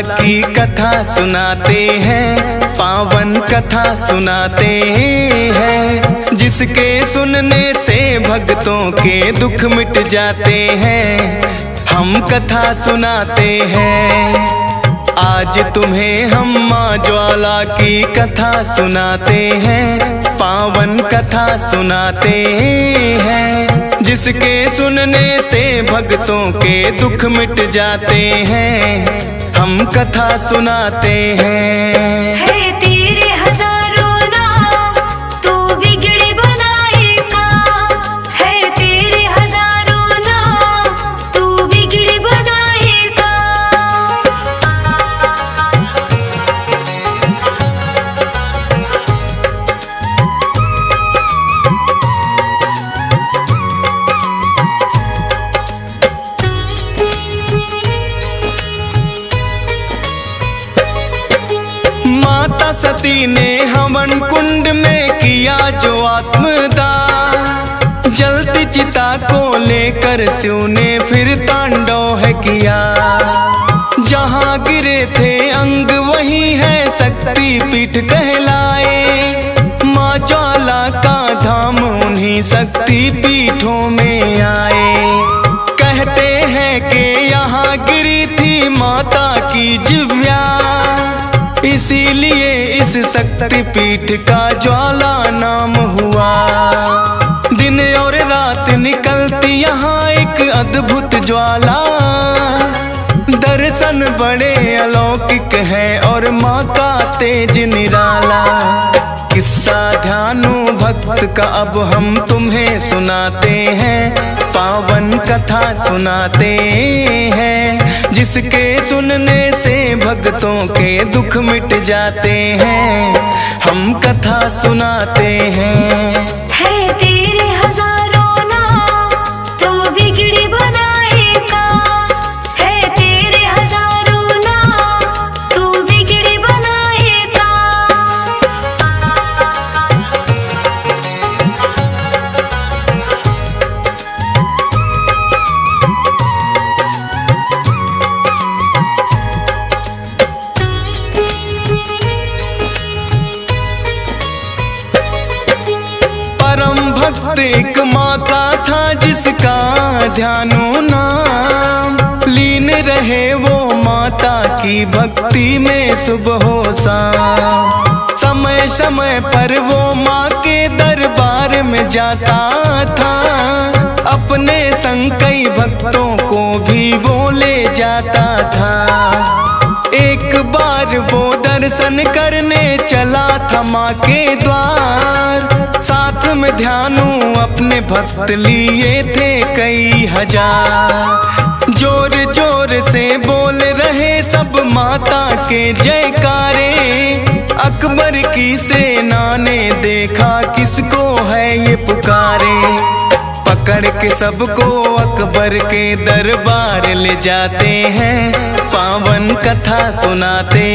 की कथा सुनाते हैं, पावन कथा सुनाते हैं, जिसके सुनने से भक्तों के दुख मिट जाते हैं। हम कथा सुनाते हैं, आज तुम्हें हम माँ ज्वाला की कथा सुनाते हैं, पावन कथा सुनाते हैं, जिसके सुनने से भक्तों के दुख मिट जाते हैं। हम कथा सुनाते हैं। है तेरे हजारों नाम, तू बिगड़ी बनाएगा। है तेरे हजारों नाम, तू बिगड़ी बनाएगा। माता सती ने हवन कुंड में किया जो आत्मदाह, जलती चिता को लेकर शिव ने फिर तांडव है किया। जहाँ गिरे थे अंग वही है शक्ति पीठ कहलाए, माँ ज्वाला का धाम उन्हीं शक्ति पीठों में आए। कहते हैं कि यहाँ गिरी थी माता की जिव्या, इसीलिए इस शक्ति पीठ का ज्वाला नाम हुआ। दिन और रात निकलती यहाँ एक अद्भुत ज्वाला, दर्शन बड़े अलौकिक है और माँ का तेज निराला। किस्सा ध्यानु भक्त का अब हम तुम्हें सुनाते हैं, पावन कथा सुनाते हैं, जिसके सुनने से भक्तों के दुख मिट जाते हैं। हम कथा सुनाते हैं। है तेरे हजारों नाम, तू बिगड़ी बनाएगा। है तेरे हजारों नाम, तू बिगड़ी बनाएगा। परम भक्त एक माता था जिसका ध्यानो नाम, लीन रहे वो माता की भक्ति में सुबह हो शाम। समय समय पर वो माँ के दरबार में जाता था, अपने संग कई भक्तों को भी वो ले जाता था। एक बार वो दर्शन करने चला था माँ के द्वार, साथ में ध्यानु अपने भक्त लिए थे कई हजार। जोर जोर से बोल रहे सब माता के जयकारे, अकबर की सेना ने देखा किसको है ये पुकारे। पकड़ के सबको अकबर के दरबार ले जाते हैं, पावन कथा सुनाते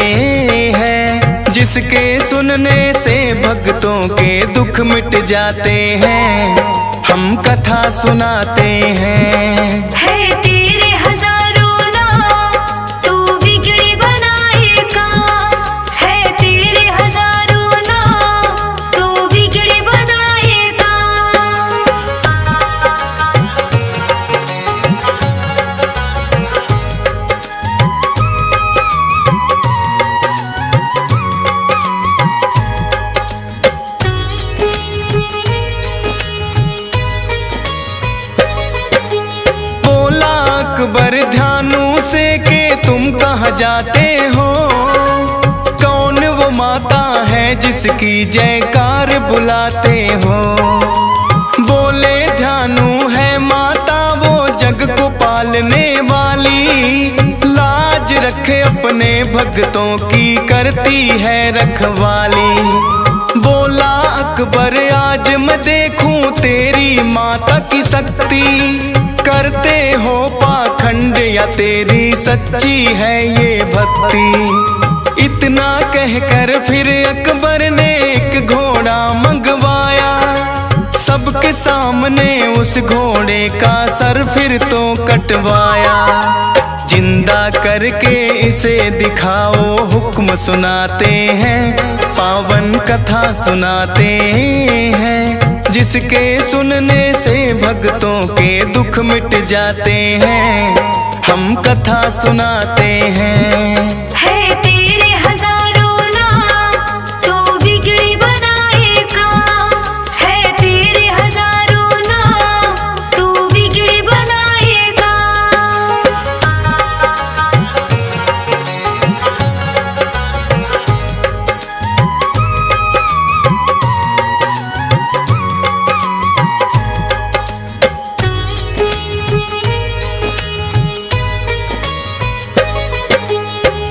हैं, जिसके सुनने से भक्तों के दुख मिट जाते हैं। हम कथा सुनाते हैं। है तेरे हजारों नाम, तू बिगड़ी बनाएगा। है तेरे हजारों नाम, तू बिगड़ी बनाएगा। बोला अकबर ध्यानु से कि तुम कहाँ जाते हो, कौन वो माता है जिसकी जयकार बुलाते हो। बोले ध्यानु है माता वो जग को पालने वाली, लाज रखे अपने भक्तों की करती है रखवाली। बोला अकबर आज मैं देखूं तेरी माता की शक्ति, करते हो पाखंड या तेरी सच्ची है ये भक्ति। इतना कहकर फिर अकबर ने एक घोड़ा मंगवाया, सबके सामने उस घोड़े का सर फिर तो कटवाया। जिंदा जिंदा करके इसे दिखाओ, हुक्म सुनाते हैं, पावन कथा सुनाते हैं, जिसके सुनने से भक्तों के दुख मिट जाते हैं। हम कथा सुनाते हैं। है तेरे हजारों नाम, तू बिगड़ी बनाएगा। है तेरे हजारों नाम, तू बिगड़ी बनाएगा।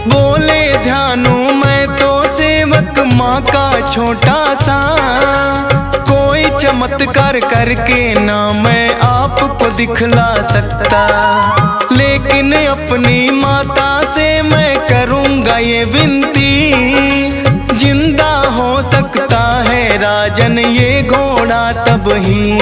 बोले ध्यानु मैं तो सेवक माँ का छोटा सा, कोई चमत्कार करके ना मैं आपको दिखला सकता, लेकिन अपनी माता से मैं करूँगा ये विनती, जिंदा हो सकता है राजन ये घोड़ा तब ही।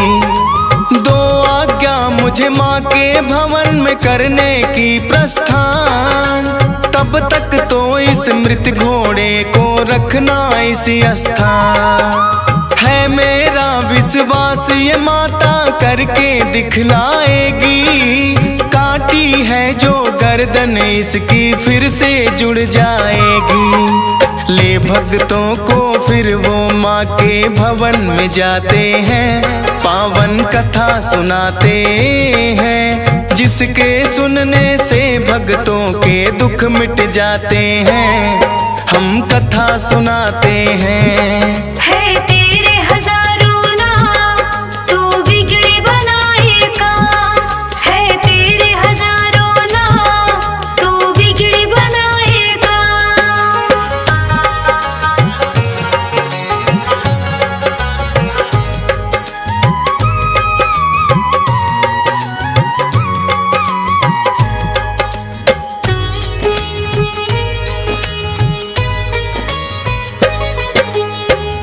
दो आज्ञा मुझे माँ के भवन में करने की प्रस्थान, तब तक तो इस मृत घोड़े को रखना इसी स्थान। है मेरा विश्वास ये माता करके दिखलाएगी, काटी है जो गर्दन इसकी फिर से जुड़ जाएगी। ले भक्तों को फिर वो माँ के भवन में जाते हैं, पावन कथा सुनाते हैं, जिसके सुनने से भक्तों के दुख मिट जाते हैं। हम कथा सुनाते हैं। है तेरे हजारों नाम, तू बिगड़ी बनाएगा। है तेरे हजारों नाम, तू बिगड़ी बनाएगा।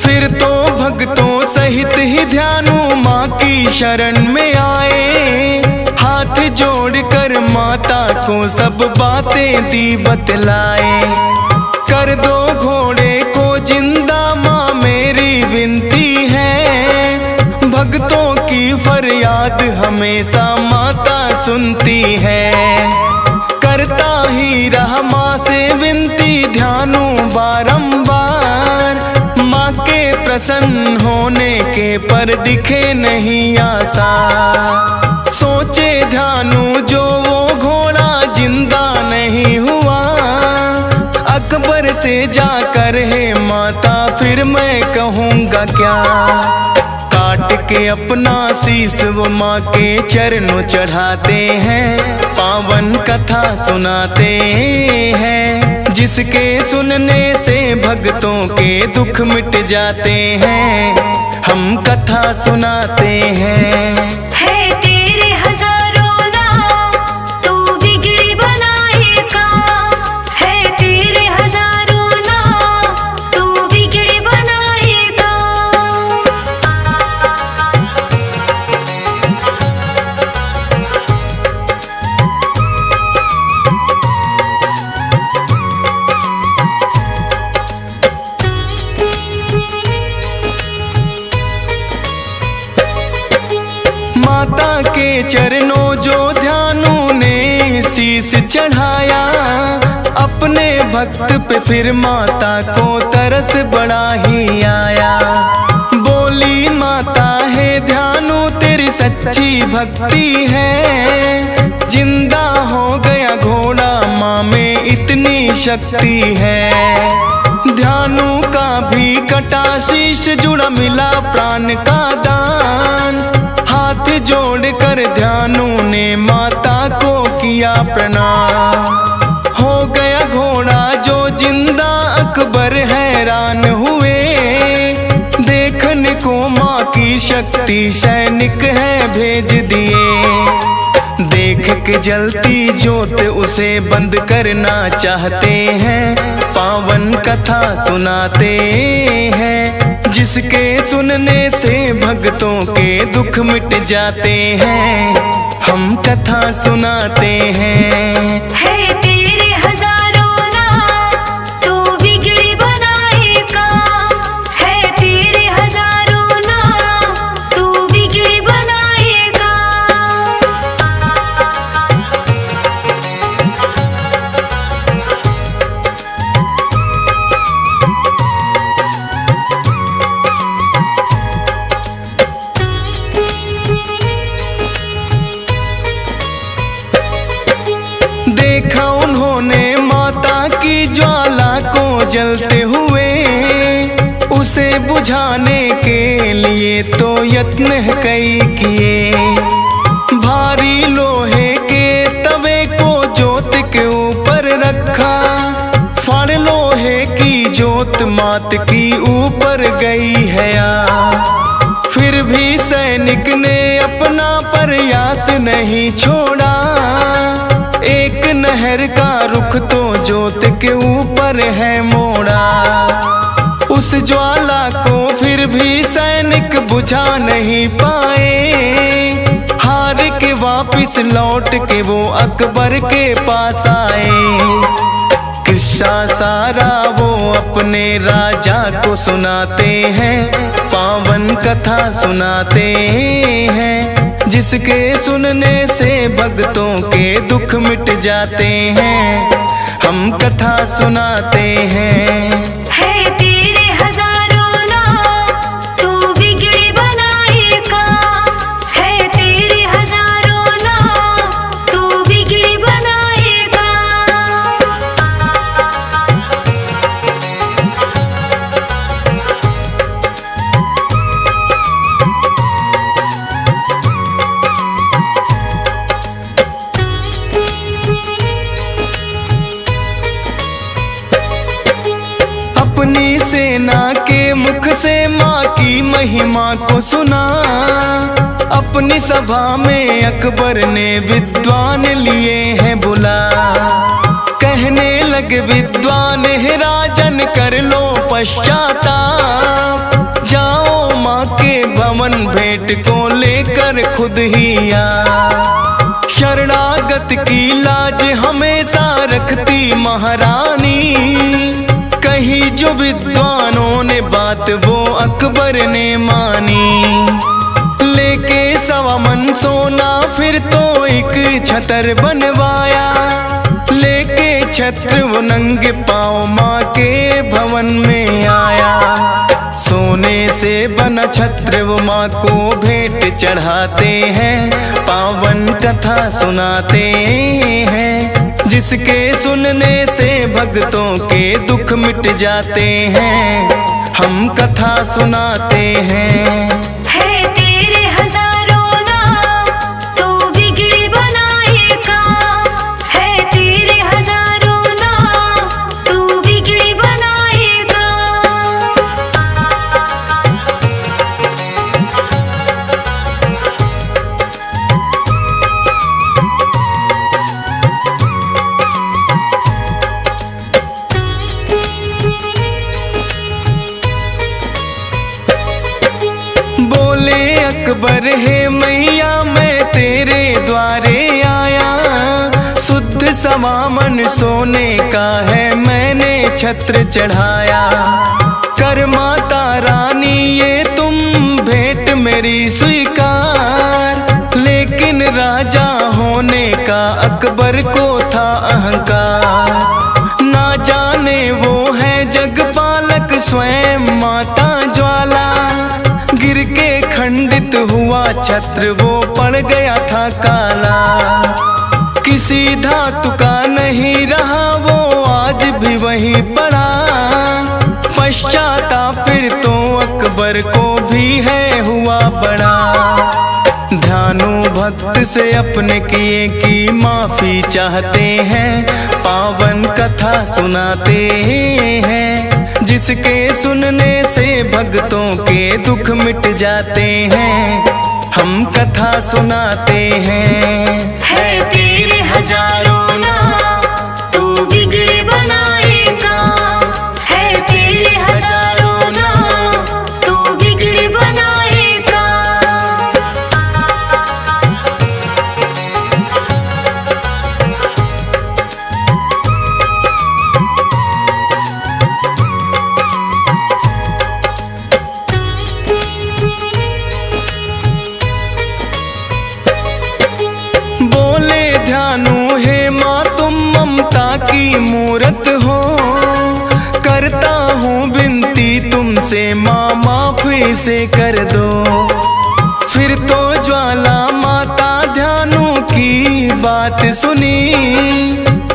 फिर तो भक्तों सहित ही ध्यानु माँ की शरण में आए, हाथ जोड़कर माता को सब बातें दी बतलाए। कर दो घोड़े को जिंदा माँ मेरी विनती है, भक्तों की फरियाद हमेशा माता सुनती है। करता ही रहा माँ से विनती ध्यानु बारंबार, माँ के प्रसन्न होने के पर दिखे नहीं आशा। सोचे ध्यानु जो वो घोड़ा जिंदा नहीं हुआ, अकबर से जाकर है माता फिर मैं कहूँगा क्या। काट के अपना शीस वो माँ के चरणों चढ़ाते हैं, पावन कथा सुनाते हैं, जिसके सुनने से भक्तों के दुख मिट जाते हैं। हम कथा सुनाते हैं। है तेरे हजारों नाम, तू बिगड़ी बनाएगा। है तेरे हजारों नाम, तू बिगड़ी बनाएगा। माता के चरणों जो ध्यानु ने शीस चढ़ाया, अपने भक्त पे फिर माता को तरस बड़ा ही आया। बोली माता है ध्यानु तेरी सच्ची भक्ति है, जिंदा हो गया घोड़ा माँ में इतनी शक्ति है। ध्यानु का भी कटा शीश जुड़ा मिला प्राण का दान, हाथ जोड़कर ध्यानु ने माता को किया प्रणाम। हो गया घोड़ा जो जिंदा, अकबर हैरान हुए, देखने को माँ की शक्ति सैनिक है भेज दिए। देख के जलती ज्योत उसे बंद करना चाहते हैं, पावन कथा सुनाते हैं, जिसके सुनने से भक्तों के दुख मिट जाते हैं। हम कथा सुनाते हैं। है हजारों नाम तू बिगड़ी बनाएगा। है तेरे हजारों नाम तू बिगड़ी बनाएगा। देखा उन्होंने माता की ज्वाला को जलते हुए, उसे बुझाने के लिए तो यत्न कई किए। भारी लोहे के तवे को जोत के ऊपर रखा, फड़ लोहे की जोत मात की ऊपर गई है या। फिर भी सैनिक ने अपना प्रयास नहीं छोड़ा, एक नहर का रुख तो जोत के ऊपर है मोड़ा। उस ज्वाला को फिर भी सैनिक बुझा नहीं पाए, हार के वापिस लौट के वो अकबर के पास आए। किस्सा सारा वो अपने राजा को सुनाते हैं, पावन कथा सुनाते हैं, जिसके सुनने से भक्तों के दुख मिट जाते हैं। हम कथा सुनाते हैं। है तेरे हजारों नाम तू बिगड़ी बनाएगा। है तेरे हजारों नाम तू बिगड़ी बनाएगा। अपनी सेना के मुख से माँ की महिमा को सुना, अपनी सभा में अकबर ने विद्वान लिए हैं बुला। कहने लगे विद्वान है राजन कर लो पश्चाताप, जाओ माँ के भवन भेंट को लेकर खुद ही आ। शरणागत की लाज हमेशा रखती महारानी, कही जो विद्वानों ने बात वो अकबर ने मानी। लेके 1.25 मन सोना फिर तो एक छतर बनवाया, लेके छत्र वो नंगे पाँव माँ के भवन में आया। सोने से बना छत्र वो माँ को भेंट चढ़ाते हैं, पावन कथा सुनाते हैं, जिसके सुनने से भक्तों के दुख मिट जाते हैं। हम कथा सुनाते हैं। है तेरे हजारों नाम तू बिगड़ी बनाएगा। है तेरे हजारों नाम तू बिगड़ी बनाएगा। बोले अकबर है मैया मैं तेरे द्वारे आया, शुद्ध समामन सोने का है मैंने छत्र चढ़ाया। कर माता रानी ये तुम भेंट मेरी स्वीकार, लेकिन राजा होने का अकबर को था अहंकार। ना जाने वो है जगपालक स्वयं माता ज्वाला, गिर के खंडित हुआ छत्र वो पड़ गया था काला। किसी धातु का नहीं रहा वो आज भी वहीं पड़ा, पश्चाताप फिर तो अकबर को भी है हुआ बड़ा। ध्यानु भक्त से अपने किए की माफी चाहते हैं, पावन कथा सुनाते हैं, जिसके सुनने से भक्तों के दुख मिट जाते हैं। हम कथा सुनाते हैं। है तेरे हजारों नाम तू बिगड़ी बनाएगा। है तेरे हजारों नाम तू बिगड़ी बनाएगा। से कर दो। फिर तो ज्वाला माता ध्यानु की बात सुनी,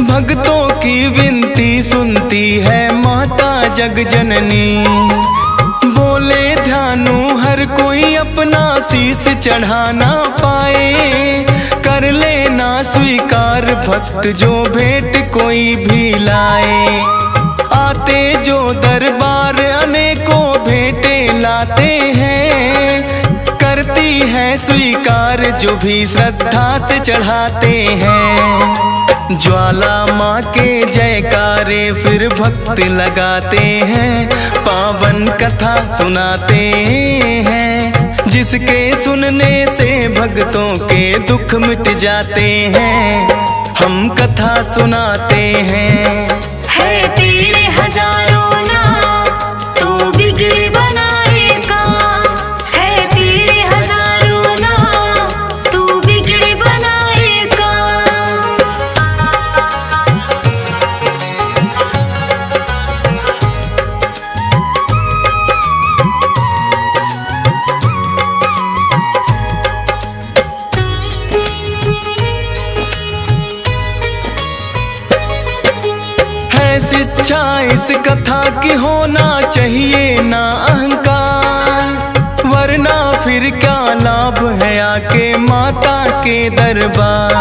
भक्तों की विनती सुनती है माता जग जननी। बोले ध्यानु हर कोई अपना शीश चढ़ाना पाए, कर लेना स्वीकार भक्त जो भेंट कोई भी लाए। आते जो दरबार अनेकों भेंटे लाते हैं, करती है स्वीकार जो भी श्रद्धा से चढ़ाते हैं। ज्वाला माँ के जयकारे फिर भक्त लगाते हैं, पावन कथा सुनाते हैं, जिसके सुनने से भक्तों के दुख मिट जाते हैं। हम कथा सुनाते हैं। है तेरे हजारों नाम, तू बिगड़े बनाएगा। है तेरे हजारों नाम, तू बिगड़े बनाएगा। शिक्षा इस कथा की होना चाहिए ना अहंकार, वरना फिर क्या लाभ है आके माता के दरबार।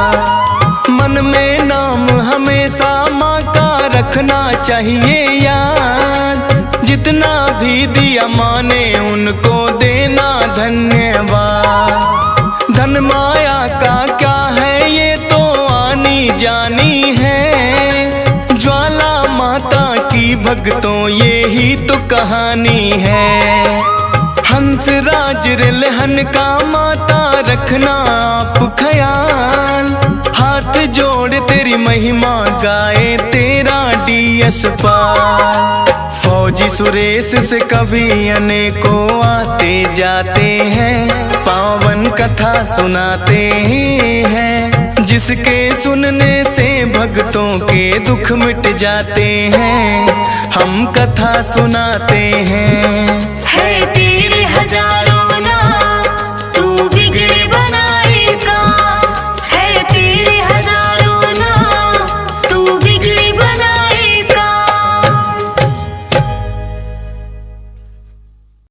मन में नाम हमेशा माँ का रखना चाहिए याद, जितना भी दिया माँ ने उनको देना धन्यवाद। धन माया का क्या है ये तो आनी जानी है, भक्तों ये ही तो कहानी है। हंस राज रिलहन का माता रखना आप ख्याल, हाथ जोड़ तेरी महिमा गाए तेरा डीएस पार। फौजी सुरेश से कभी अनेकों आते जाते हैं, पावन कथा सुनाते हैं, जिसके सुनने से भक्तों के दुख मिट जाते हैं। हम कथा सुनाते हैं।